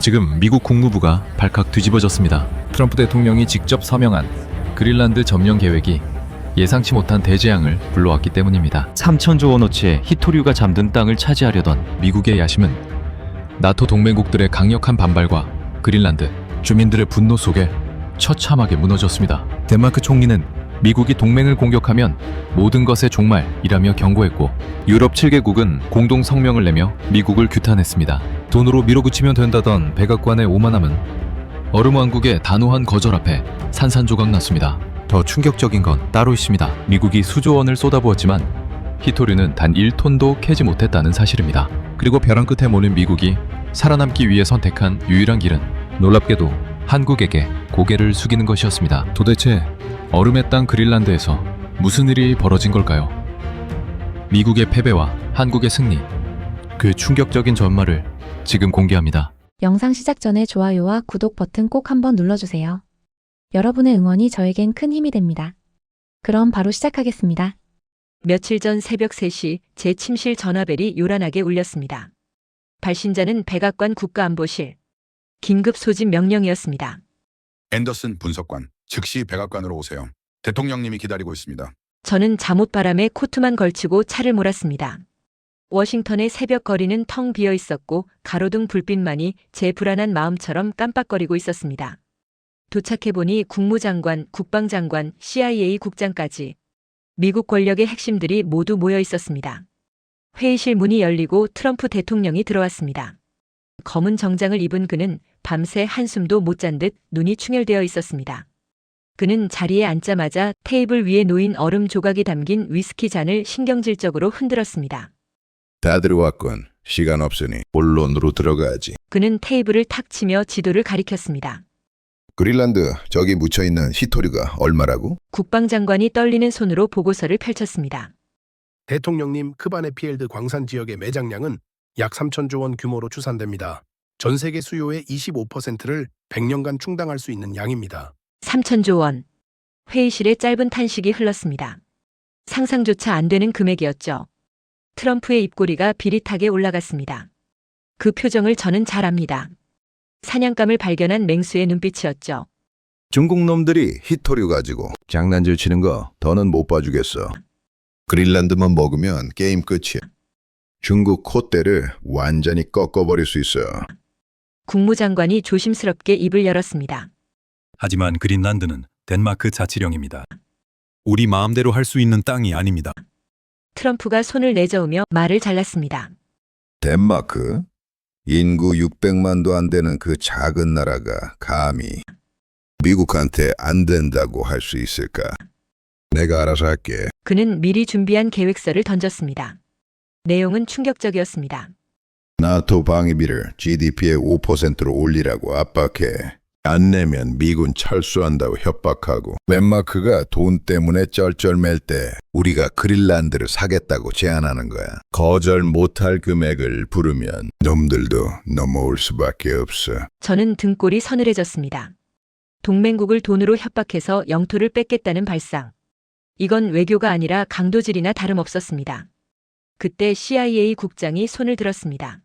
지금 미국 국무부가 발칵 뒤집어졌습니다. 트럼프 대통령이 직접 서명한 그린란드 점령 계획이 예상치 못한 대재앙을 불러왔기 때문입니다. 3천조 원어치의 히토류가 잠든 땅을 차지하려던 미국의 야심은 나토 동맹국들의 강력한 반발과 그린란드 주민들의 분노 속에 처참하게 무너졌습니다. 덴마크 총리는 미국이 동맹을 공격하면 모든 것의 종말이라며 경고했고, 유럽 7개국은 공동 성명을 내며 미국을 규탄했습니다. 돈으로 밀어붙이면 된다던 백악관의 오만함은 얼음왕국의 단호한 거절 앞에 산산조각 났습니다. 더 충격적인 건 따로 있습니다. 미국이 수조 원을 쏟아부었지만 히토류는 단 1톤도 캐지 못했다는 사실입니다. 그리고 벼랑 끝에 몰린 미국이 살아남기 위해 선택한 유일한 길은 놀랍게도 한국에게 고개를 숙이는 것이었습니다. 도대체 얼음의 땅 그린란드에서 무슨 일이 벌어진 걸까요? 미국의 패배와 한국의 승리, 그 충격적인 전말을 지금 공개합니다. 영상 시작 전에 좋아요와 구독 버튼 꼭 한번 눌러주세요. 여러분의 응원이 저에겐 큰 힘이 됩니다. 그럼 바로 시작하겠습니다. 며칠 전 새벽 3시 제 침실 전화벨이 요란하게 울렸습니다. 발신자는 백악관 국가안보실. 긴급 소집 명령이었습니다. 앤더슨 분석관, 즉시 백악관으로 오세요. 대통령님이 기다리고 있습니다. 저는 잠옷바람에 코트만 걸치고 차를 몰았습니다. 워싱턴의 새벽 거리는 텅 비어 있었고 가로등 불빛만이 제 불안한 마음처럼 깜빡거리고 있었습니다. 도착해보니 국무장관, 국방장관, CIA 국장까지 미국 권력의 핵심들이 모두 모여 있었습니다. 회의실 문이 열리고 트럼프 대통령이 들어왔습니다. 검은 정장을 입은 그는 밤새 한숨도 못 잔 듯 눈이 충혈되어 있었습니다. 그는 자리에 앉자마자 테이블 위에 놓인 얼음 조각이 담긴 위스키 잔을 신경질적으로 흔들었습니다. 다 들어왔군. 시간 없으니 본론으로 들어가지. 그는 테이블을 탁 치며 지도를 가리켰습니다. 그린란드 저기 묻혀있는 히토류가 얼마라고? 국방장관이 떨리는 손으로 보고서를 펼쳤습니다. 대통령님, 크바네피엘드 광산 지역의 매장량은 약 3천조 원 규모로 추산됩니다. 전 세계 수요의 25%를 100년간 충당할 수 있는 양입니다. 3천조 원. 회의실에 짧은 탄식이 흘렀습니다. 상상조차 안 되는 금액이었죠. 트럼프의 입꼬리가 비릿하게 올라갔습니다. 그 표정을 저는 잘 압니다. 사냥감을 발견한 맹수의 눈빛이었죠. 중국 놈들이 히토류 가지고 장난질 치는 거 더는 못 봐주겠어. 그린란드만 먹으면 게임 끝이야. 중국 콧대를 완전히 꺾어버릴 수 있어. 국무장관이 조심스럽게 입을 열었습니다. 하지만 그린란드는 덴마크 자치령입니다. 우리 마음대로 할 수 있는 땅이 아닙니다. 트럼프가 손을 내저으며 말을 잘랐습니다. 덴마크? 인구 600만도 안 되는 그 작은 나라가 감히 미국한테 안 된다고 할 수 있을까? 내가 알아서 할게. 그는 미리 준비한 계획서를 던졌습니다. 내용은 충격적이었습니다. 나토 방위비를 GDP의 5%로 올리라고 압박해. 안 내면 미군 철수한다고 협박하고, 덴마크가 돈 때문에 쩔쩔맬 때 우리가 그린란드를 사겠다고 제안하는 거야. 거절 못할 금액을 부르면 놈들도 넘어올 수밖에 없어. 저는 등골이 서늘해졌습니다. 동맹국을 돈으로 협박해서 영토를 뺏겠다는 발상. 이건 외교가 아니라 강도질이나 다름없었습니다. 그때 CIA 국장이 손을 들었습니다.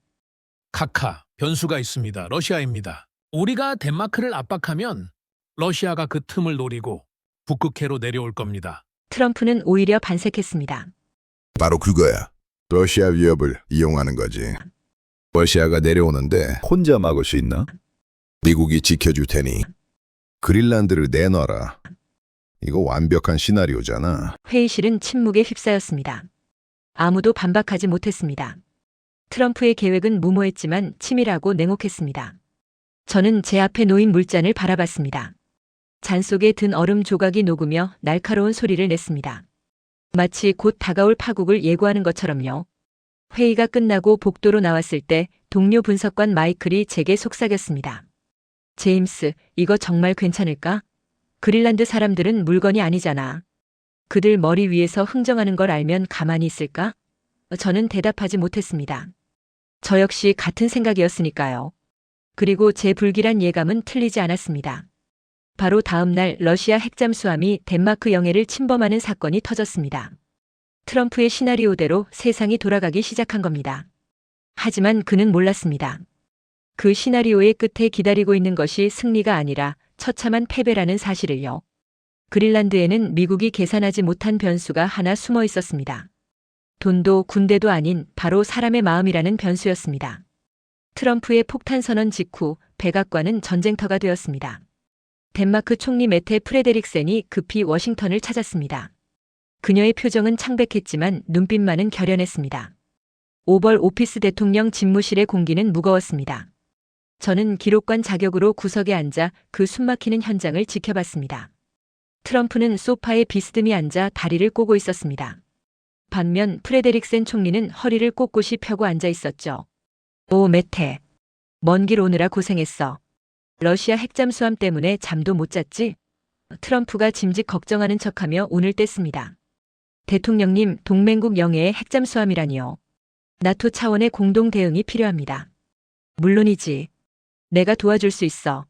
카카, 변수가 있습니다. 러시아입니다. 우리가 덴마크를 압박하면 러시아가 그 틈을 노리고 북극해로 내려올 겁니다. 트럼프는 오히려 반색했습니다. 바로 그거야. 러시아 위협을 이용하는 거지. 러시아가 내려오는데 혼자 막을 수 있나? 미국이 지켜줄 테니 그린란드를 내놔라. 이거 완벽한 시나리오잖아. 회의실은 침묵에 휩싸였습니다. 아무도 반박하지 못했습니다. 트럼프의 계획은 무모했지만 치밀하고 냉혹했습니다. 저는 제 앞에 놓인 물잔을 바라봤습니다. 잔 속에 든 얼음 조각이 녹으며 날카로운 소리를 냈습니다. 마치 곧 다가올 파국을 예고하는 것처럼요. 회의가 끝나고 복도로 나왔을 때 동료 분석관 마이클이 제게 속삭였습니다. 제임스, 이거 정말 괜찮을까? 그린란드 사람들은 물건이 아니잖아. 그들 머리 위에서 흥정하는 걸 알면 가만히 있을까? 저는 대답하지 못했습니다. 저 역시 같은 생각이었으니까요. 그리고 제 불길한 예감은 틀리지 않았습니다. 바로 다음 날 러시아 핵잠수함이 덴마크 영해를 침범하는 사건이 터졌습니다. 트럼프의 시나리오대로 세상이 돌아가기 시작한 겁니다. 하지만 그는 몰랐습니다. 그 시나리오의 끝에 기다리고 있는 것이 승리가 아니라 처참한 패배라는 사실을요. 그린란드에는 미국이 계산하지 못한 변수가 하나 숨어 있었습니다. 돈도 군대도 아닌 바로 사람의 마음이라는 변수였습니다. 트럼프의 폭탄 선언 직후 백악관은 전쟁터가 되었습니다. 덴마크 총리 메테 프레데릭센이 급히 워싱턴을 찾았습니다. 그녀의 표정은 창백했지만 눈빛만은 결연했습니다. 오벌 오피스 대통령 집무실의 공기는 무거웠습니다. 저는 기록관 자격으로 구석에 앉아 그 숨막히는 현장을 지켜봤습니다. 트럼프는 소파에 비스듬히 앉아 다리를 꼬고 있었습니다. 반면 프레데릭센 총리는 허리를 꼿꼿이 펴고 앉아 있었죠. 오, 메테. 먼 길 오느라 고생했어. 러시아 핵잠수함 때문에 잠도 못 잤지? 트럼프가 짐짓 걱정하는 척하며 운을 뗐습니다. 대통령님, 동맹국 영해의 핵잠수함이라니요. 나토 차원의 공동 대응이 필요합니다. 물론이지. 내가 도와줄 수 있어.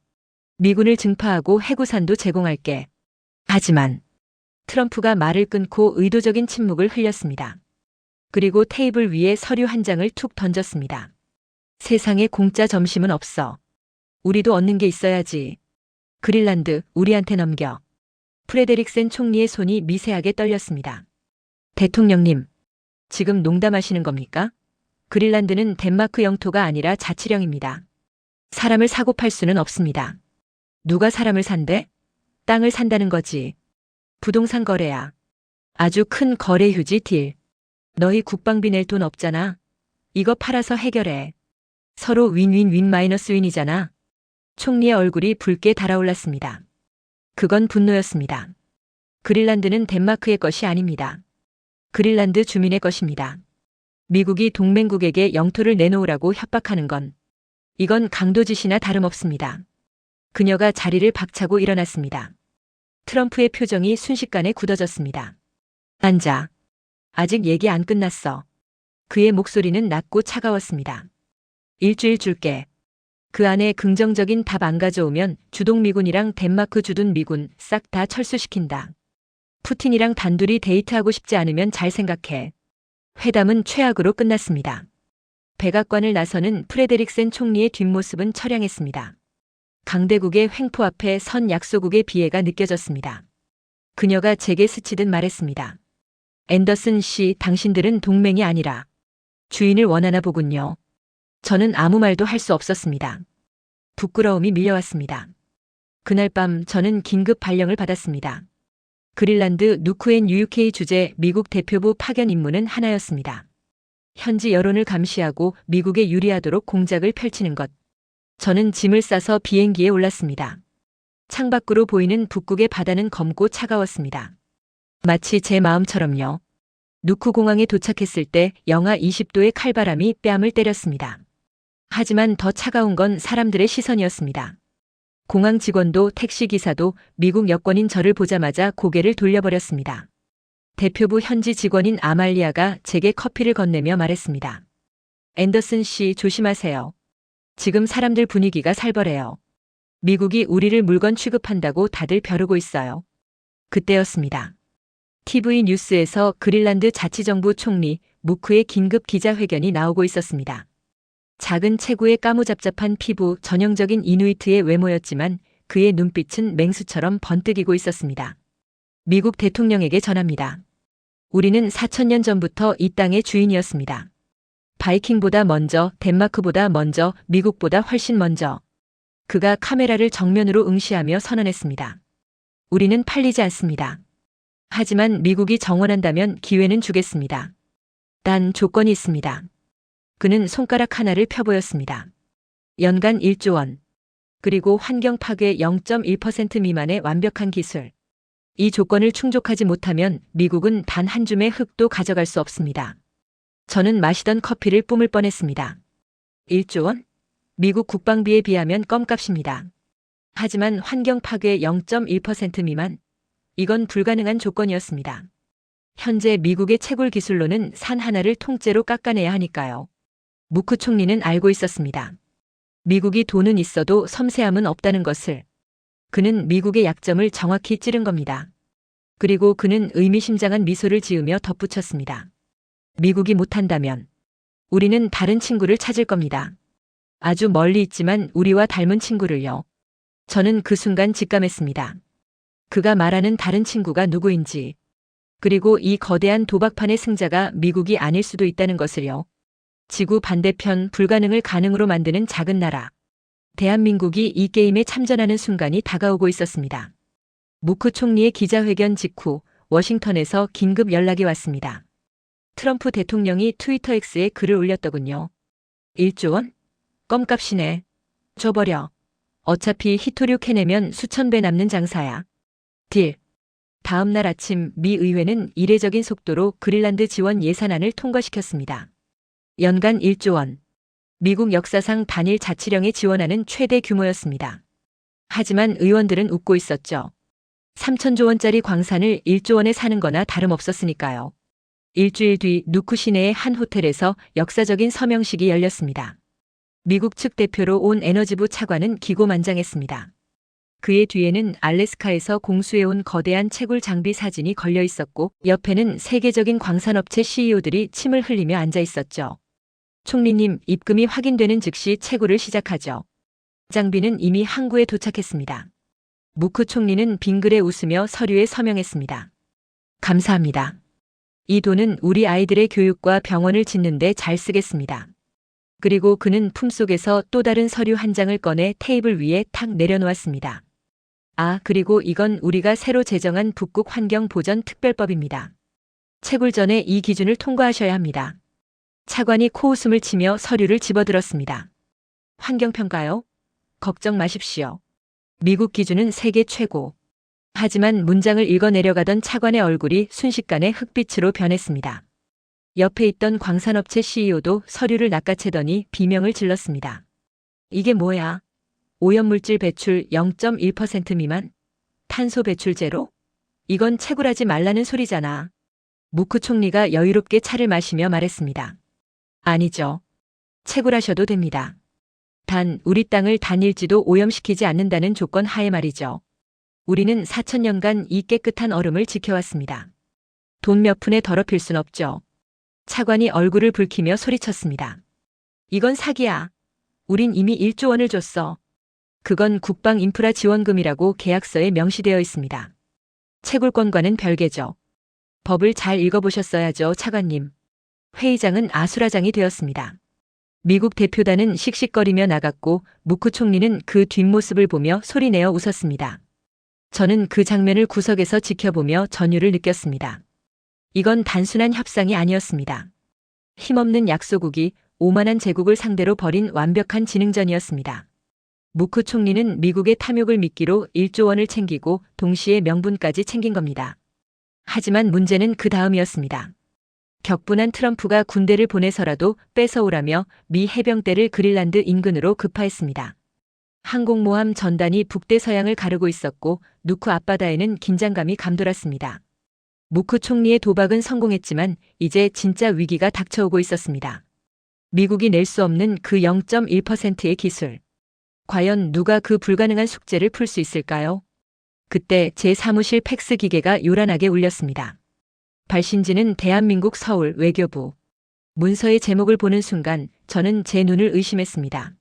미군을 증파하고 해구산도 제공할게. 하지만 트럼프가 말을 끊고 의도적인 침묵을 흘렸습니다. 그리고 테이블 위에 서류 한 장을 툭 던졌습니다. 세상에 공짜 점심은 없어. 우리도 얻는 게 있어야지. 그린란드, 우리한테 넘겨. 프레데릭센 총리의 손이 미세하게 떨렸습니다. 대통령님, 지금 농담하시는 겁니까? 그린란드는 덴마크 영토가 아니라 자치령입니다. 사람을 사고 팔 수는 없습니다. 누가 사람을 산대? 땅을 산다는 거지. 부동산 거래야. 아주 큰 거래 휴지 딜. 너희 국방비 낼 돈 없잖아. 이거 팔아서 해결해. 서로 윈윈윈 마이너스 윈이잖아. 총리의 얼굴이 붉게 달아올랐습니다. 그건 분노였습니다. 그린란드는 덴마크의 것이 아닙니다. 그린란드 주민의 것입니다. 미국이 동맹국에게 영토를 내놓으라고 협박하는 건 이건 강도짓이나 다름없습니다. 그녀가 자리를 박차고 일어났습니다. 트럼프의 표정이 순식간에 굳어졌습니다. 앉아. 아직 얘기 안 끝났어. 그의 목소리는 낮고 차가웠습니다. 일주일 줄게. 그 안에 긍정적인 답 안 가져오면 주동미군이랑 덴마크 주둔 미군 싹 다 철수시킨다. 푸틴이랑 단둘이 데이트하고 싶지 않으면 잘 생각해. 회담은 최악으로 끝났습니다. 백악관을 나서는 프레데릭센 총리의 뒷모습은 처량했습니다. 강대국의 횡포 앞에 선 약소국의 비애가 느껴졌습니다. 그녀가 제게 스치듯 말했습니다. 앤더슨 씨, 당신들은 동맹이 아니라 주인을 원하나 보군요. 저는 아무 말도 할 수 없었습니다. 부끄러움이 밀려왔습니다. 그날 밤 저는 긴급 발령을 받았습니다. 그린란드 누쿠엔 UK 주재 미국 대표부 파견 임무는 하나였습니다. 현지 여론을 감시하고 미국에 유리하도록 공작을 펼치는 것. 저는 짐을 싸서 비행기에 올랐습니다. 창밖으로 보이는 북극의 바다는 검고 차가웠습니다. 마치 제 마음처럼요. 누쿠 공항에 도착했을 때 영하 20도의 칼바람이 뺨을 때렸습니다. 하지만 더 차가운 건 사람들의 시선이었습니다. 공항 직원도 택시기사도 미국 여권인 저를 보자마자 고개를 돌려버렸습니다. 대표부 현지 직원인 아말리아가 제게 커피를 건네며 말했습니다. 앤더슨 씨, 조심하세요. 지금 사람들 분위기가 살벌해요. 미국이 우리를 물건 취급한다고 다들 벼르고 있어요. 그때였습니다. TV 뉴스에서 그린란드 자치정부 총리 무크의 긴급 기자회견이 나오고 있었습니다. 작은 체구의 까무잡잡한 피부, 전형적인 이누이트의 외모였지만 그의 눈빛은 맹수처럼 번뜩이고 있었습니다. 미국 대통령에게 전합니다. 우리는 4,000년 전부터 이 땅의 주인이었습니다. 바이킹보다 먼저, 덴마크보다 먼저, 미국보다 훨씬 먼저. 그가 카메라를 정면으로 응시하며 선언했습니다. 우리는 팔리지 않습니다. 하지만 미국이 정원한다면 기회는 주겠습니다. 단 조건이 있습니다. 그는 손가락 하나를 펴보였습니다. 연간 1조 원. 그리고 환경 파괴 0.1% 미만의 완벽한 기술. 이 조건을 충족하지 못하면 미국은 단 한 줌의 흙도 가져갈 수 없습니다. 저는 마시던 커피를 뿜을 뻔했습니다. 1조 원? 미국 국방비에 비하면 껌값입니다. 하지만 환경 파괴 0.1% 미만? 이건 불가능한 조건이었습니다. 현재 미국의 채굴 기술로는 산 하나를 통째로 깎아내야 하니까요. 무크 총리는 알고 있었습니다. 미국이 돈은 있어도 섬세함은 없다는 것을. 그는 미국의 약점을 정확히 찌른 겁니다. 그리고 그는 의미심장한 미소를 지으며 덧붙였습니다. 미국이 못한다면 우리는 다른 친구를 찾을 겁니다. 아주 멀리 있지만 우리와 닮은 친구를요. 저는 그 순간 직감했습니다. 그가 말하는 다른 친구가 누구인지, 그리고 이 거대한 도박판의 승자가 미국이 아닐 수도 있다는 것을요. 지구 반대편 불가능을 가능으로 만드는 작은 나라. 대한민국이 이 게임에 참전하는 순간이 다가오고 있었습니다. 무크 총리의 기자회견 직후 워싱턴에서 긴급 연락이 왔습니다. 트럼프 대통령이 트위터 X에 글을 올렸더군요. 1조 원? 껌값이네. 줘버려. 어차피 히토류 캐내면 수천 배 남는 장사야. 딜. 다음 날 아침 미 의회는 이례적인 속도로 그린란드 지원 예산안을 통과시켰습니다. 연간 1조 원. 미국 역사상 단일 자치령에 지원하는 최대 규모였습니다. 하지만 의원들은 웃고 있었죠. 3천조 원짜리 광산을 1조 원에 사는 거나 다름없었으니까요. 일주일 뒤 누쿠 시내의 한 호텔에서 역사적인 서명식이 열렸습니다. 미국 측 대표로 온 에너지부 차관은 기고만장했습니다. 그의 뒤에는 알래스카에서 공수해온 거대한 채굴 장비 사진이 걸려 있었고 옆에는 세계적인 광산업체 CEO들이 침을 흘리며 앉아 있었죠. 총리님, 입금이 확인되는 즉시 채굴을 시작하죠. 장비는 이미 항구에 도착했습니다. 무크 총리는 빙그레 웃으며 서류에 서명했습니다. 감사합니다. 이 돈은 우리 아이들의 교육과 병원을 짓는 데 잘 쓰겠습니다. 그리고 그는 품속에서 또 다른 서류 한 장을 꺼내 테이블 위에 탁 내려놓았습니다. 아, 그리고 이건 우리가 새로 제정한 북극 환경 보전 특별법입니다. 채굴 전에 이 기준을 통과하셔야 합니다. 차관이 코웃음을 치며 서류를 집어들었습니다. 환경평가요? 걱정 마십시오. 미국 기준은 세계 최고. 하지만 문장을 읽어 내려가던 차관의 얼굴이 순식간에 흑빛으로 변했습니다. 옆에 있던 광산업체 CEO도 서류를 낚아채더니 비명을 질렀습니다. 이게 뭐야? 오염물질 배출 0.1% 미만? 탄소 배출 제로? 이건 채굴하지 말라는 소리잖아. 무크 총리가 여유롭게 차를 마시며 말했습니다. 아니죠. 채굴하셔도 됩니다. 단 우리 땅을 단일지도 오염시키지 않는다는 조건 하에 말이죠. 우리는 4천년간 이 깨끗한 얼음을 지켜왔습니다. 돈 몇 푼에 더럽힐 순 없죠. 차관이 얼굴을 붉히며 소리쳤습니다. 이건 사기야. 우린 이미 1조 원을 줬어. 그건 국방 인프라 지원금이라고 계약서에 명시되어 있습니다. 채굴권과는 별개죠. 법을 잘 읽어보셨어야죠, 차관님. 회의장은 아수라장이 되었습니다. 미국 대표단은 씩씩거리며 나갔고 무크 총리는 그 뒷모습을 보며 소리내어 웃었습니다. 저는 그 장면을 구석에서 지켜보며 전율을 느꼈습니다. 이건 단순한 협상이 아니었습니다. 힘없는 약소국이 오만한 제국을 상대로 벌인 완벽한 지능전이었습니다. 무크 총리는 미국의 탐욕을 미끼로 1조 원을 챙기고 동시에 명분까지 챙긴 겁니다. 하지만 문제는 그 다음이었습니다. 격분한 트럼프가 군대를 보내서라도 뺏어오라며 미 해병대를 그린란드 인근으로 급파했습니다. 항공모함 전단이 북대서양을 가르고 있었고 누쿠 앞바다에는 긴장감이 감돌았습니다. 무크 총리의 도박은 성공했지만 이제 진짜 위기가 닥쳐오고 있었습니다. 미국이 낼 수 없는 그 0.1%의 기술. 과연 누가 그 불가능한 숙제를 풀 수 있을까요? 그때 제 사무실 팩스 기계가 요란하게 울렸습니다. 발신지는 대한민국 서울 외교부. 문서의 제목을 보는 순간 저는 제 눈을 의심했습니다.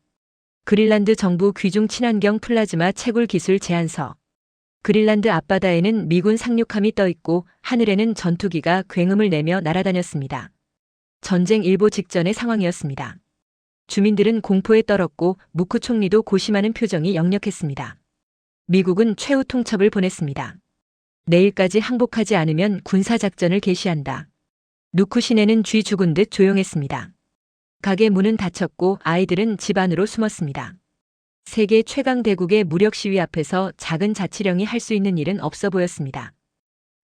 그린란드 정부 귀중 친환경 플라즈마 채굴 기술 제안서. 그린란드 앞바다에는 미군 상륙함이 떠 있고 하늘에는 전투기가 굉음을 내며 날아다녔습니다. 전쟁 일보 직전의 상황이었습니다. 주민들은 공포에 떨었고 무크 총리도 고심하는 표정이 역력했습니다. 미국은 최후 통첩을 보냈습니다. 내일까지 항복하지 않으면 군사작전을 개시한다. 누쿠 시내는 쥐 죽은 듯 조용했습니다. 가게 문은 닫혔고 아이들은 집 안으로 숨었습니다. 세계 최강 대국의 무력 시위 앞에서 작은 자치령이 할 수 있는 일은 없어 보였습니다.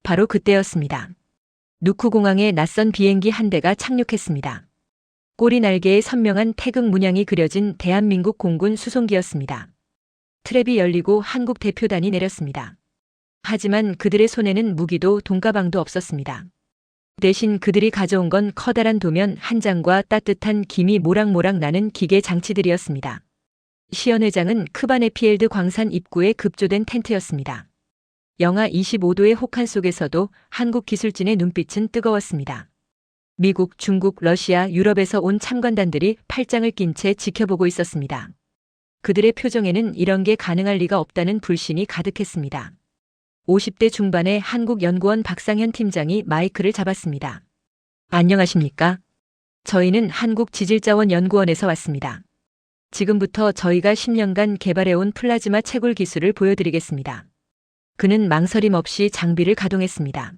바로 그때였습니다. 누쿠 공항에 낯선 비행기 한 대가 착륙했습니다. 꼬리 날개에 선명한 태극 문양이 그려진 대한민국 공군 수송기였습니다. 트랩이 열리고 한국 대표단이 내렸습니다. 하지만 그들의 손에는 무기도 돈가방도 없었습니다. 대신 그들이 가져온 건 커다란 도면 한 장과 따뜻한 김이 모락모락 나는 기계 장치들이었습니다. 시연 회장은 크바네피엘드 광산 입구에 급조된 텐트였습니다. 영하 25도의 혹한 속에서도 한국 기술진의 눈빛은 뜨거웠습니다. 미국, 중국, 러시아, 유럽에서 온 참관단들이 팔짱을 낀 채 지켜보고 있었습니다. 그들의 표정에는 이런 게 가능할 리가 없다는 불신이 가득했습니다. 50대 중반의 한국연구원 박상현 팀장이 마이크를 잡았습니다. 안녕하십니까? 저희는 한국지질자원연구원에서 왔습니다. 지금부터 저희가 10년간 개발해온 플라즈마 채굴 기술을 보여드리겠습니다. 그는 망설임 없이 장비를 가동했습니다.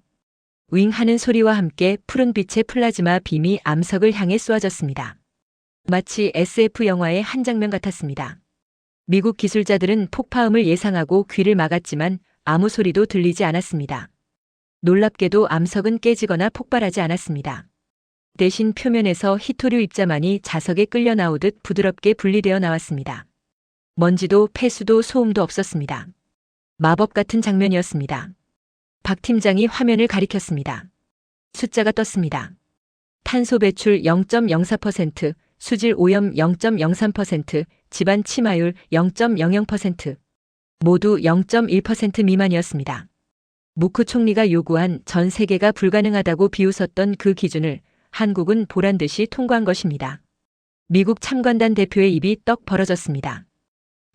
윙 하는 소리와 함께 푸른빛의 플라즈마 빔이 암석을 향해 쏘아졌습니다. 마치 SF 영화의 한 장면 같았습니다. 미국 기술자들은 폭파음을 예상하고 귀를 막았지만 아무 소리도 들리지 않았습니다. 놀랍게도 암석은 깨지거나 폭발하지 않았습니다. 대신 표면에서 히토류 입자만이 자석에 끌려 나오듯 부드럽게 분리되어 나왔습니다. 먼지도 폐수도 소음도 없었습니다. 마법 같은 장면이었습니다. 박 팀장이 화면을 가리켰습니다. 숫자가 떴습니다. 탄소 배출 0.04%, 수질 오염 0.03%, 집안 침하율 0.00%, 모두 0.1% 미만이었습니다. 무크 총리가 요구한 전 세계가 불가능하다고 비웃었던 그 기준을 한국은 보란듯이 통과한 것입니다. 미국 참관단 대표의 입이 떡 벌어졌습니다.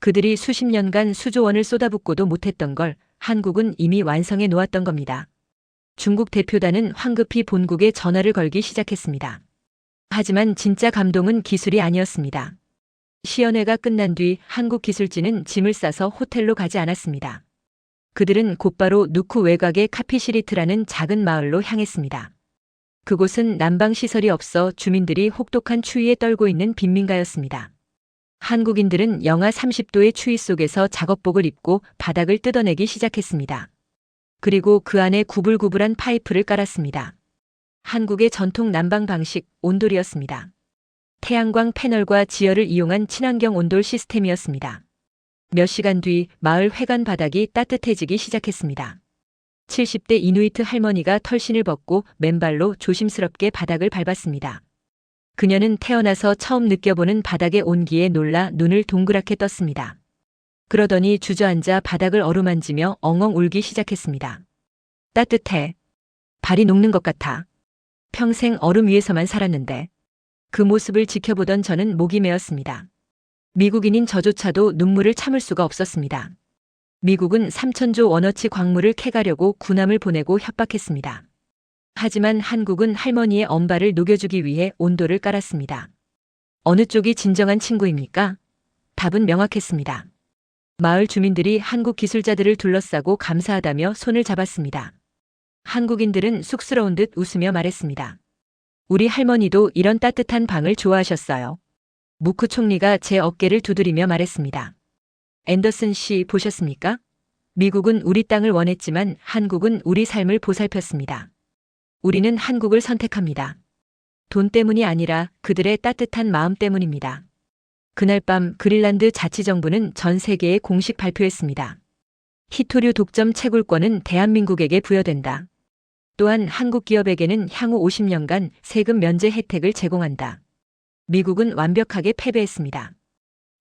그들이 수십 년간 수조 원을 쏟아붓고도 못했던 걸 한국은 이미 완성해 놓았던 겁니다. 중국 대표단은 황급히 본국에 전화를 걸기 시작했습니다. 하지만 진짜 감동은 기술이 아니었습니다. 시연회가 끝난 뒤 한국 기술진은 짐을 싸서 호텔로 가지 않았습니다. 그들은 곧바로 누쿠 외곽의 카피시리트라는 작은 마을로 향했습니다. 그곳은 난방시설이 없어 주민들이 혹독한 추위에 떨고 있는 빈민가였습니다. 한국인들은 영하 30도의 추위 속에서 작업복을 입고 바닥을 뜯어내기 시작했습니다. 그리고 그 안에 구불구불한 파이프를 깔았습니다. 한국의 전통 난방 방식, 온돌이었습니다. 태양광 패널과 지열을 이용한 친환경 온돌 시스템이었습니다. 몇 시간 뒤 마을 회관 바닥이 따뜻해지기 시작했습니다. 70대 이누이트 할머니가 털신을 벗고 맨발로 조심스럽게 바닥을 밟았습니다. 그녀는 태어나서 처음 느껴보는 바닥의 온기에 놀라 눈을 동그랗게 떴습니다. 그러더니 주저앉아 바닥을 어루만지며 엉엉 울기 시작했습니다. 따뜻해. 발이 녹는 것 같아. 평생 얼음 위에서만 살았는데. 그 모습을 지켜보던 저는 목이 메었습니다. 미국인인 저조차도 눈물을 참을 수가 없었습니다. 미국은 3,000조 원어치 광물을 캐가려고 군함을 보내고 협박했습니다. 하지만 한국은 할머니의 엄발을 녹여주기 위해 온돌을 깔았습니다. 어느 쪽이 진정한 친구입니까? 답은 명확했습니다. 마을 주민들이 한국 기술자들을 둘러싸고 감사하다며 손을 잡았습니다. 한국인들은 쑥스러운 듯 웃으며 말했습니다. 우리 할머니도 이런 따뜻한 방을 좋아하셨어요. 무크 총리가 제 어깨를 두드리며 말했습니다. 앤더슨 씨 보셨습니까? 미국은 우리 땅을 원했지만 한국은 우리 삶을 보살폈습니다. 우리는 한국을 선택합니다. 돈 때문이 아니라 그들의 따뜻한 마음 때문입니다. 그날 밤 그린란드 자치정부는 전 세계에 공식 발표했습니다. 히토류 독점 채굴권은 대한민국에게 부여된다. 또한 한국 기업에게는 향후 50년간 세금 면제 혜택을 제공한다. 미국은 완벽하게 패배했습니다.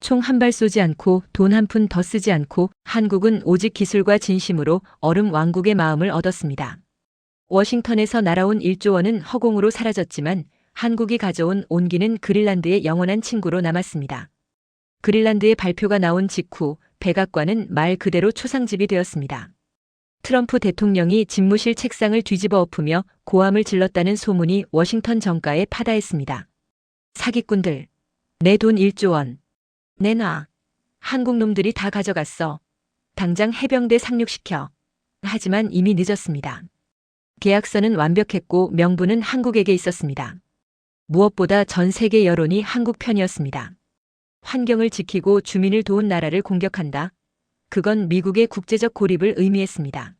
총 한 발 쏘지 않고 돈 한 푼 더 쓰지 않고 한국은 오직 기술과 진심으로 얼음 왕국의 마음을 얻었습니다. 워싱턴에서 날아온 1조 원은 허공으로 사라졌지만 한국이 가져온 온기는 그린란드의 영원한 친구로 남았습니다. 그린란드의 발표가 나온 직후 백악관은 말 그대로 초상집이 되었습니다. 트럼프 대통령이 집무실 책상을 뒤집어 엎으며 고함을 질렀다는 소문이 워싱턴 정가에 파다했습니다. 사기꾼들, 내 돈 1조 원. 내놔. 한국 놈들이 다 가져갔어. 당장 해병대 상륙시켜. 하지만 이미 늦었습니다. 계약서는 완벽했고 명분은 한국에게 있었습니다. 무엇보다 전 세계 여론이 한국 편이었습니다. 환경을 지키고 주민을 도운 나라를 공격한다. 그건 미국의 국제적 고립을 의미했습니다.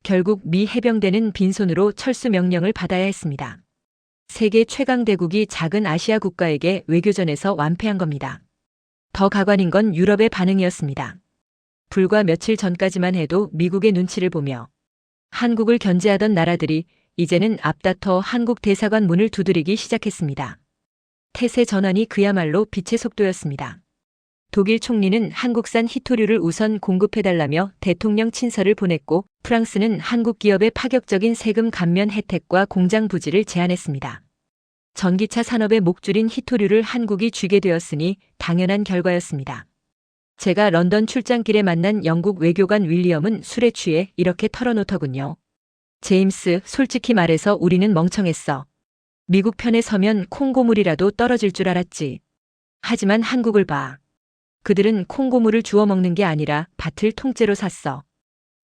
결국 미 해병대는 빈손으로 철수 명령을 받아야 했습니다. 세계 최강 대국이 작은 아시아 국가에게 외교전에서 완패한 겁니다. 더 가관인 건 유럽의 반응이었습니다. 불과 며칠 전까지만 해도 미국의 눈치를 보며 한국을 견제하던 나라들이 이제는 앞다퉈 한국 대사관 문을 두드리기 시작했습니다. 태세 전환이 그야말로 빛의 속도였습니다. 독일 총리는 한국산 히토류를 우선 공급해달라며 대통령 친서를 보냈고 프랑스는 한국 기업의 파격적인 세금 감면 혜택과 공장 부지를 제안했습니다. 전기차 산업의 목줄인 히토류를 한국이 쥐게 되었으니 당연한 결과였습니다. 제가 런던 출장길에 만난 영국 외교관 윌리엄은 술에 취해 이렇게 털어놓더군요. 제임스, 솔직히 말해서 우리는 멍청했어. 미국 편에 서면 콩고물이라도 떨어질 줄 알았지. 하지만 한국을 봐. 그들은 콩고물을 주워 먹는 게 아니라 밭을 통째로 샀어.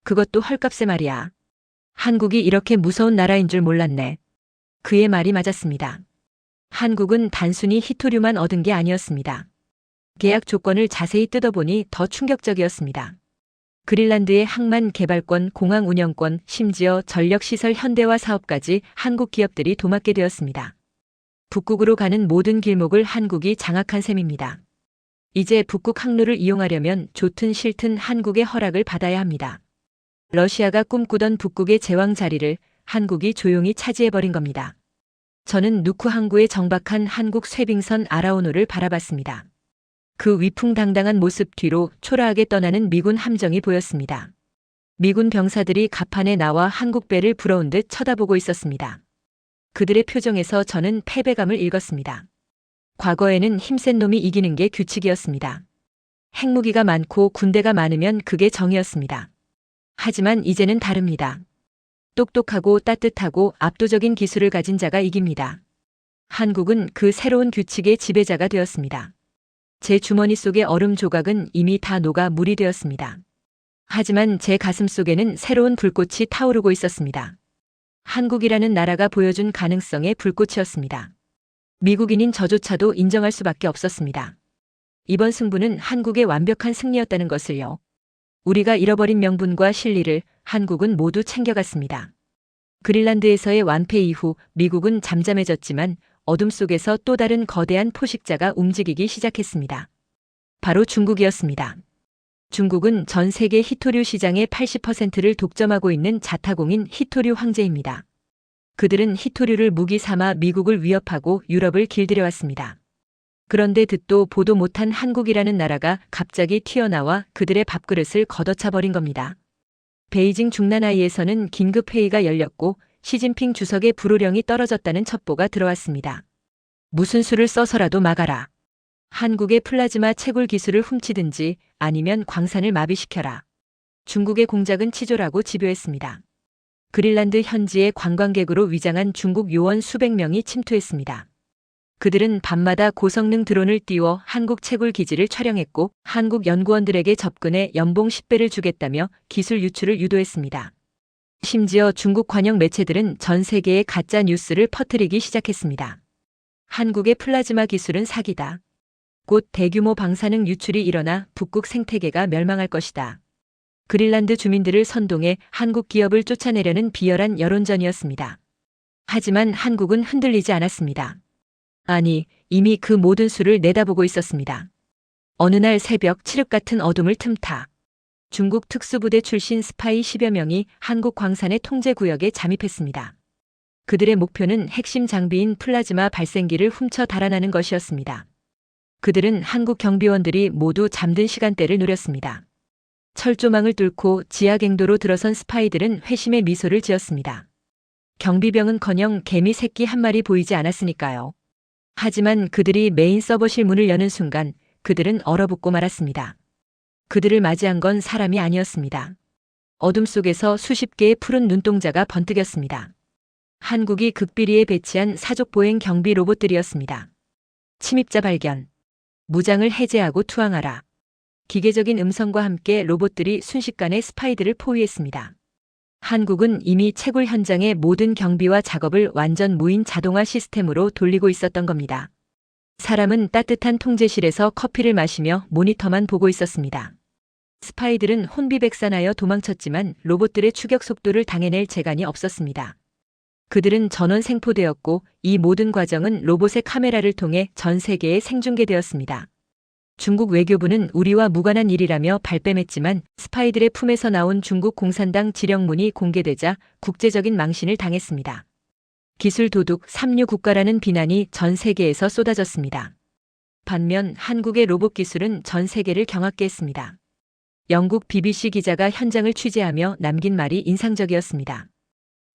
그것도 헐값에 말이야. 한국이 이렇게 무서운 나라인 줄 몰랐네. 그의 말이 맞았습니다. 한국은 단순히 히토류만 얻은 게 아니었습니다. 계약 조건을 자세히 뜯어보니 더 충격적이었습니다. 그린란드의 항만 개발권, 공항 운영권, 심지어 전력시설 현대화 사업까지 한국 기업들이 도맡게 되었습니다. 북극으로 가는 모든 길목을 한국이 장악한 셈입니다. 이제 북극 항로를 이용하려면 좋든 싫든 한국의 허락을 받아야 합니다. 러시아가 꿈꾸던 북극의 제왕 자리를 한국이 조용히 차지해버린 겁니다. 저는 누쿠 항구에 정박한 한국 쇄빙선 아라오노를 바라봤습니다. 그 위풍당당한 모습 뒤로 초라하게 떠나는 미군 함정이 보였습니다. 미군 병사들이 갑판에 나와 한국 배를 부러운 듯 쳐다보고 있었습니다. 그들의 표정에서 저는 패배감을 읽었습니다. 과거에는 힘센 놈이 이기는 게 규칙이었습니다. 핵무기가 많고 군대가 많으면 그게 정이었습니다. 하지만 이제는 다릅니다. 똑똑하고 따뜻하고 압도적인 기술을 가진 자가 이깁니다. 한국은 그 새로운 규칙의 지배자가 되었습니다. 제 주머니 속의 얼음 조각은 이미 다 녹아 물이 되었습니다. 하지만 제 가슴 속에는 새로운 불꽃이 타오르고 있었습니다. 한국이라는 나라가 보여준 가능성의 불꽃이었습니다. 미국인인 저조차도 인정할 수밖에 없었습니다. 이번 승부는 한국의 완벽한 승리였다는 것을요. 우리가 잃어버린 명분과 실리를 한국은 모두 챙겨갔습니다. 그린란드에서의 완패 이후 미국은 잠잠해졌지만 어둠 속에서 또 다른 거대한 포식자가 움직이기 시작했습니다. 바로 중국이었습니다. 중국은 전 세계 히토류 시장의 80%를 독점하고 있는 자타공인 히토류 황제입니다. 그들은 히토류를 무기 삼아 미국을 위협하고 유럽을 길들여왔습니다. 그런데 듣도 보도 못한 한국이라는 나라가 갑자기 튀어나와 그들의 밥그릇을 걷어차버린 겁니다. 베이징 중난하이에서는 긴급회의가 열렸고 시진핑 주석의 불호령이 떨어졌다는 첩보가 들어왔습니다. 무슨 수를 써서라도 막아라. 한국의 플라즈마 채굴 기술을 훔치든지 아니면 광산을 마비시켜라. 중국의 공작은 치졸하고 집요했습니다. 그린란드 현지의 관광객으로 위장한 중국 요원 수백 명이 침투했습니다. 그들은 밤마다 고성능 드론을 띄워 한국 채굴 기지를 촬영했고 한국 연구원들에게 접근해 연봉 10배를 주겠다며 기술 유출을 유도했습니다. 심지어 중국 관영 매체들은 전 세계에 가짜 뉴스를 퍼뜨리기 시작했습니다. 한국의 플라즈마 기술은 사기다. 곧 대규모 방사능 유출이 일어나 북극 생태계가 멸망할 것이다. 그린란드 주민들을 선동해 한국 기업을 쫓아내려는 비열한 여론전이었습니다. 하지만 한국은 흔들리지 않았습니다. 아니, 이미 그 모든 수를 내다보고 있었습니다. 어느 날 새벽 칠흑 같은 어둠을 틈타 중국 특수부대 출신 스파이 10여 명이 한국 광산의 통제구역에 잠입했습니다. 그들의 목표는 핵심 장비인 플라즈마 발생기를 훔쳐 달아나는 것이었습니다. 그들은 한국 경비원들이 모두 잠든 시간대를 노렸습니다. 철조망을 뚫고 지하갱도로 들어선 스파이들은 회심의 미소를 지었습니다. 경비병은커녕 개미 새끼 한 마리 보이지 않았으니까요. 하지만 그들이 메인 서버실 문을 여는 순간 그들은 얼어붙고 말았습니다. 그들을 맞이한 건 사람이 아니었습니다. 어둠 속에서 수십 개의 푸른 눈동자가 번뜩였습니다. 한국이 극비리에 배치한 사족보행 경비 로봇들이었습니다. 침입자 발견. 무장을 해제하고 투항하라. 기계적인 음성과 함께 로봇들이 순식간에 스파이들을 포위했습니다. 한국은 이미 채굴 현장의 모든 경비와 작업을 완전 무인 자동화 시스템으로 돌리고 있었던 겁니다. 사람은 따뜻한 통제실에서 커피를 마시며 모니터만 보고 있었습니다. 스파이들은 혼비백산하여 도망쳤지만 로봇들의 추격 속도를 당해낼 재간이 없었습니다. 그들은 전원 생포되었고 이 모든 과정은 로봇의 카메라를 통해 전 세계에 생중계되었습니다. 중국 외교부는 우리와 무관한 일이라며 발뺌했지만 스파이들의 품에서 나온 중국 공산당 지령문이 공개되자 국제적인 망신을 당했습니다. 기술 도둑 삼류 국가라는 비난이 전 세계에서 쏟아졌습니다. 반면 한국의 로봇 기술은 전 세계를 경악게 했습니다. 영국 BBC 기자가 현장을 취재하며 남긴 말이 인상적이었습니다.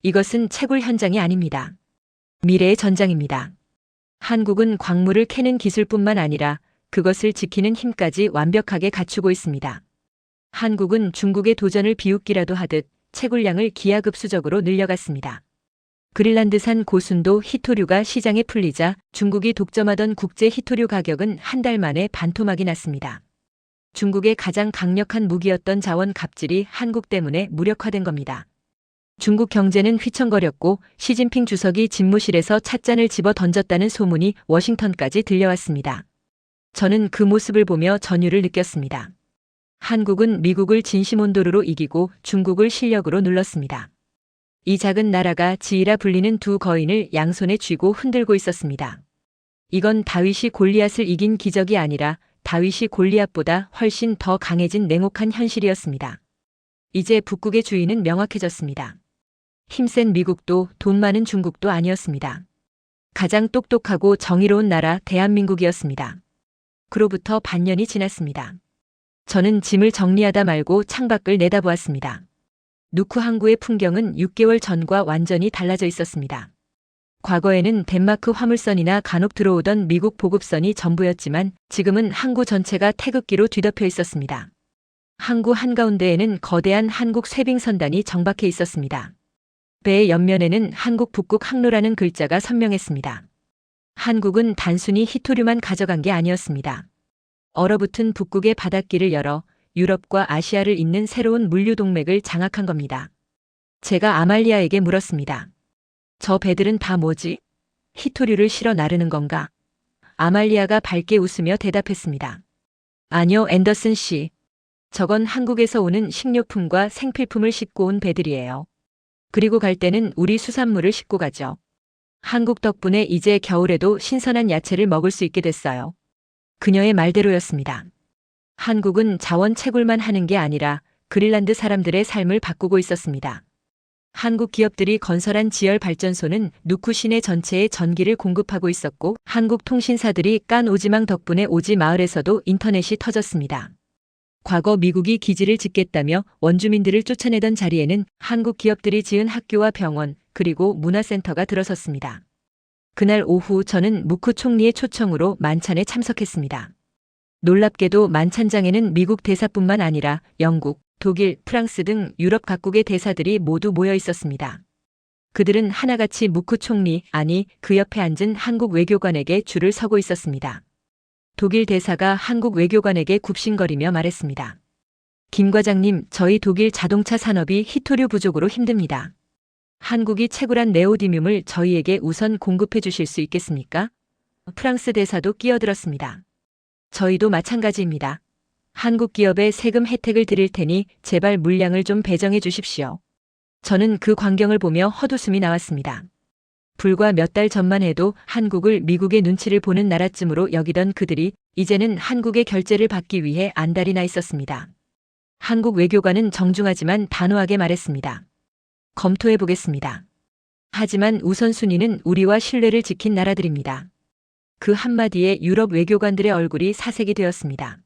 이것은 채굴 현장이 아닙니다. 미래의 전장입니다. 한국은 광물을 캐는 기술뿐만 아니라 그것을 지키는 힘까지 완벽하게 갖추고 있습니다. 한국은 중국의 도전을 비웃기라도 하듯 채굴량을 기하급수적으로 늘려갔습니다. 그린란드산 고순도 히토류가 시장에 풀리자 중국이 독점하던 국제 히토류 가격은 한 달 만에 반토막이 났습니다. 중국의 가장 강력한 무기였던 자원 갑질이 한국 때문에 무력화된 겁니다. 중국 경제는 휘청거렸고 시진핑 주석이 집무실에서 찻잔을 집어 던졌다는 소문이 워싱턴까지 들려왔습니다. 저는 그 모습을 보며 전율을 느꼈습니다. 한국은 미국을 진시몬도르로 이기고 중국을 실력으로 눌렀습니다. 이 작은 나라가 지이라 불리는 두 거인을 양손에 쥐고 흔들고 있었습니다. 이건 다윗이 골리앗을 이긴 기적이 아니라 다윗이 골리앗보다 훨씬 더 강해진 냉혹한 현실이었습니다. 이제 북극의 주인은 명확해졌습니다. 힘센 미국도 돈 많은 중국도 아니었습니다. 가장 똑똑하고 정의로운 나라 대한민국이었습니다. 그로부터 반년이 지났습니다. 저는 짐을 정리하다 말고 창밖을 내다보았습니다. 누쿠 항구의 풍경은 6개월 전과 완전히 달라져 있었습니다. 과거에는 덴마크 화물선이나 간혹 들어오던 미국 보급선이 전부였지만 지금은 항구 전체가 태극기로 뒤덮여 있었습니다. 항구 한가운데에는 거대한 한국 쇄빙선단이 정박해 있었습니다. 배의 옆면에는 한국 북극 항로라는 글자가 선명했습니다. 한국은 단순히 히토류만 가져간 게 아니었습니다. 얼어붙은 북극의 바닷길을 열어 유럽과 아시아를 잇는 새로운 물류 동맥을 장악한 겁니다. 제가 아말리아에게 물었습니다. 저 배들은 다 뭐지? 히토류를 실어 나르는 건가? 아말리아가 밝게 웃으며 대답했습니다. 아니요, 앤더슨 씨. 저건 한국에서 오는 식료품과 생필품을 싣고 온 배들이에요. 그리고 갈 때는 우리 수산물을 싣고 가죠. 한국 덕분에 이제 겨울에도 신선한 야채를 먹을 수 있게 됐어요. 그녀의 말대로였습니다. 한국은 자원 채굴만 하는 게 아니라 그린란드 사람들의 삶을 바꾸고 있었습니다. 한국 기업들이 건설한 지열 발전소는 누쿠 시내 전체에 전기를 공급하고 있었고 한국 통신사들이 깐 오지망 덕분에 오지 마을에서도 인터넷이 터졌습니다. 과거 미국이 기지를 짓겠다며 원주민들을 쫓아내던 자리에는 한국 기업들이 지은 학교와 병원 그리고 문화센터가 들어섰습니다. 그날 오후 저는 무크 총리의 초청으로 만찬에 참석했습니다. 놀랍게도 만찬장에는 미국 대사뿐만 아니라 영국, 독일, 프랑스 등 유럽 각국의 대사들이 모두 모여 있었습니다. 그들은 하나같이 무크 총리, 아니 그 옆에 앉은 한국 외교관에게 줄을 서고 있었습니다. 독일 대사가 한국 외교관에게 굽신거리며 말했습니다. 김 과장님, 저희 독일 자동차 산업이 히토류 부족으로 힘듭니다. 한국이 채굴한 네오디뮴을 저희에게 우선 공급해 주실 수 있겠습니까? 프랑스 대사도 끼어들었습니다. 저희도 마찬가지입니다. 한국 기업에 세금 혜택을 드릴 테니 제발 물량을 좀 배정해 주십시오. 저는 그 광경을 보며 헛웃음이 나왔습니다. 불과 몇 달 전만 해도 한국을 미국의 눈치를 보는 나라쯤으로 여기던 그들이 이제는 한국의 결제를 받기 위해 안달이 나 있었습니다. 한국 외교관은 정중하지만 단호하게 말했습니다. 검토해 보겠습니다. 하지만 우선순위는 우리와 신뢰를 지킨 나라들입니다. 그 한마디에 유럽 외교관들의 얼굴이 사색이 되었습니다.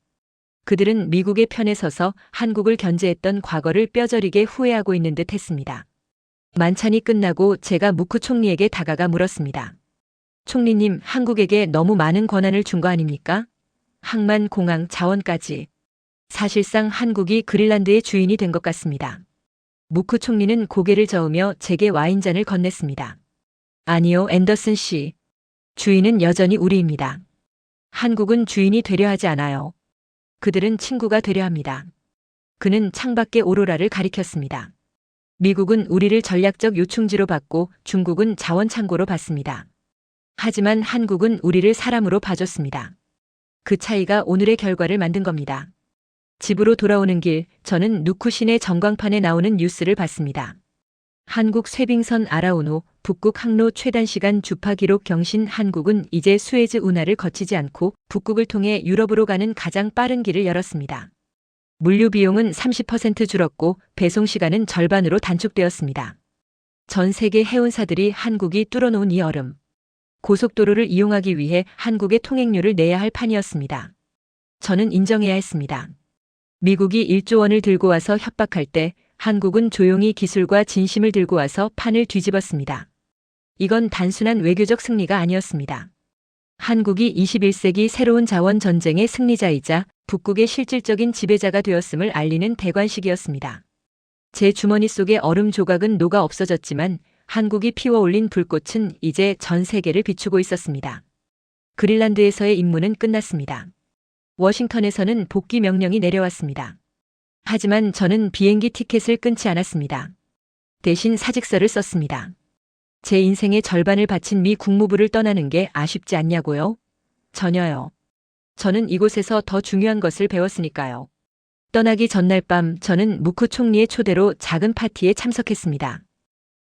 그들은 미국의 편에 서서 한국을 견제했던 과거를 뼈저리게 후회하고 있는 듯 했습니다. 만찬이 끝나고 제가 무크 총리에게 다가가 물었습니다. 총리님, 한국에게 너무 많은 권한을 준 거 아닙니까? 항만, 공항, 자원까지. 사실상 한국이 그린란드의 주인이 된 것 같습니다. 무크 총리는 고개를 저으며 제게 와인잔을 건넸습니다. 아니요, 앤더슨 씨. 주인은 여전히 우리입니다. 한국은 주인이 되려 하지 않아요. 그들은 친구가 되려 합니다. 그는 창밖의 오로라를 가리켰습니다. 미국은 우리를 전략적 요충지로 봤고 중국은 자원 창고로 봤습니다. 하지만 한국은 우리를 사람으로 봐줬습니다. 그 차이가 오늘의 결과를 만든 겁니다. 집으로 돌아오는 길, 저는 누쿠 시내 전광판에 나오는 뉴스를 봤습니다. 한국 쇄빙선 아라오노, 북극 항로 최단시간 주파 기록 경신. 한국은 이제 수에즈 운하를 거치지 않고 북극을 통해 유럽으로 가는 가장 빠른 길을 열었습니다. 물류 비용은 30% 줄었고 배송 시간은 절반으로 단축되었습니다. 전 세계 해운사들이 한국이 뚫어놓은 이 얼음. 고속도로를 이용하기 위해 한국의 통행료를 내야 할 판이었습니다. 저는 인정해야 했습니다. 미국이 1조 원을 들고 와서 협박할 때 한국은 조용히 기술과 진심을 들고 와서 판을 뒤집었습니다. 이건 단순한 외교적 승리가 아니었습니다. 한국이 21세기 새로운 자원 전쟁의 승리자이자 북극의 실질적인 지배자가 되었음을 알리는 대관식이었습니다. 제 주머니 속의 얼음 조각은 녹아 없어졌지만 한국이 피워올린 불꽃은 이제 전 세계를 비추고 있었습니다. 그린란드에서의 임무는 끝났습니다. 워싱턴에서는 복귀 명령이 내려왔습니다. 하지만 저는 비행기 티켓을 끊지 않았습니다. 대신 사직서를 썼습니다. 제 인생의 절반을 바친 미 국무부를 떠나는 게 아쉽지 않냐고요? 전혀요. 저는 이곳에서 더 중요한 것을 배웠으니까요. 떠나기 전날 밤 저는 무크 총리의 초대로 작은 파티에 참석했습니다.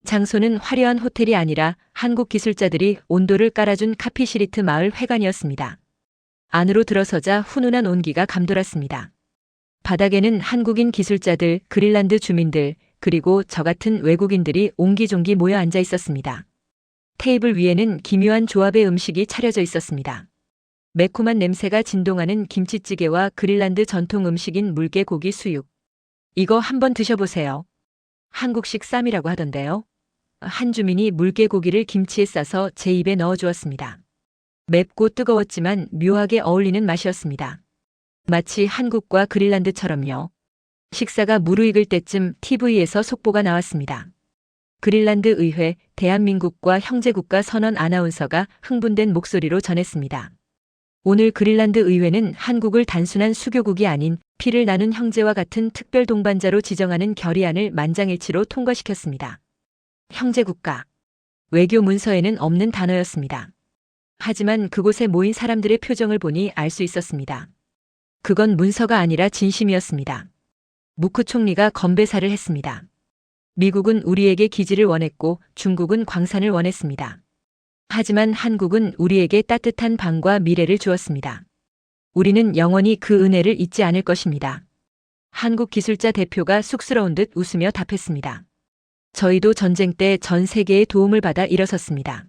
장소는 화려한 호텔이 아니라 한국 기술자들이 온도를 깔아준 카피시리트 마을 회관이었습니다. 안으로 들어서자 훈훈한 온기가 감돌았습니다. 바닥에는 한국인 기술자들, 그린란드 주민들, 그리고 저 같은 외국인들이 옹기종기 모여 앉아 있었습니다. 테이블 위에는 기묘한 조합의 음식이 차려져 있었습니다. 매콤한 냄새가 진동하는 김치찌개와 그린란드 전통 음식인 물개고기 수육. 이거 한번 드셔보세요. 한국식 쌈이라고 하던데요. 한 주민이 물개고기를 김치에 싸서 제 입에 넣어주었습니다. 맵고 뜨거웠지만 묘하게 어울리는 맛이었습니다. 마치 한국과 그린란드처럼요. 식사가 무르익을 때쯤 TV에서 속보가 나왔습니다. 그린란드 의회, 대한민국과 형제국가 선언 아나운서가 흥분된 목소리로 전했습니다. 오늘 그린란드 의회는 한국을 단순한 수교국이 아닌 피를 나눈 형제와 같은 특별 동반자로 지정하는 결의안을 만장일치로 통과시켰습니다. 형제국가. 외교 문서에는 없는 단어였습니다. 하지만 그곳에 모인 사람들의 표정을 보니 알 수 있었습니다. 그건 문서가 아니라 진심이었습니다. 무크 총리가 건배사를 했습니다. 미국은 우리에게 기지를 원했고 중국은 광산을 원했습니다. 하지만 한국은 우리에게 따뜻한 방과 미래를 주었습니다. 우리는 영원히 그 은혜를 잊지 않을 것입니다. 한국 기술자 대표가 쑥스러운 듯 웃으며 답했습니다. 저희도 전쟁 때 전 세계의 도움을 받아 일어섰습니다.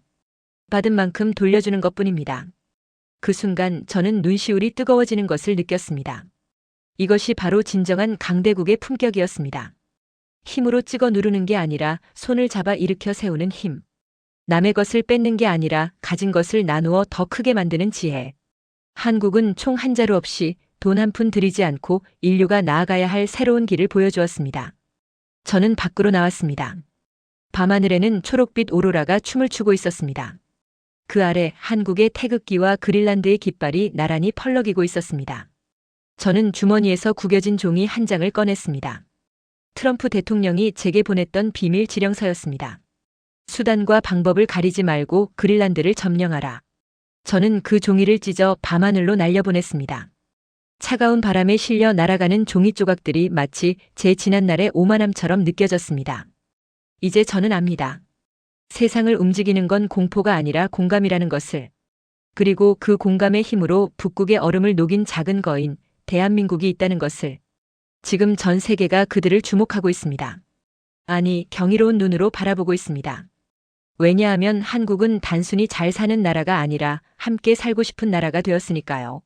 받은 만큼 돌려주는 것뿐입니다. 그 순간 저는 눈시울이 뜨거워지는 것을 느꼈습니다. 이것이 바로 진정한 강대국의 품격이었습니다. 힘으로 찍어 누르는 게 아니라 손을 잡아 일으켜 세우는 힘. 남의 것을 뺏는 게 아니라 가진 것을 나누어 더 크게 만드는 지혜. 한국은 총 한 자루 없이 돈 한 푼 들이지 않고 인류가 나아가야 할 새로운 길을 보여주었습니다. 저는 밖으로 나왔습니다. 밤하늘에는 초록빛 오로라가 춤을 추고 있었습니다. 그 아래 한국의 태극기와 그린란드의 깃발이 나란히 펄럭이고 있었습니다. 저는 주머니에서 구겨진 종이 한 장을 꺼냈습니다. 트럼프 대통령이 제게 보냈던 비밀 지령서였습니다. 수단과 방법을 가리지 말고 그린란드를 점령하라. 저는 그 종이를 찢어 밤하늘로 날려보냈습니다. 차가운 바람에 실려 날아가는 종이 조각들이 마치 제 지난날의 오만함처럼 느껴졌습니다. 이제 저는 압니다. 세상을 움직이는 건 공포가 아니라 공감이라는 것을. 그리고 그 공감의 힘으로 북극의 얼음을 녹인 작은 거인, 대한민국이 있다는 것을. 지금 전 세계가 그들을 주목하고 있습니다. 아니, 경이로운 눈으로 바라보고 있습니다. 왜냐하면 한국은 단순히 잘 사는 나라가 아니라 함께 살고 싶은 나라가 되었으니까요.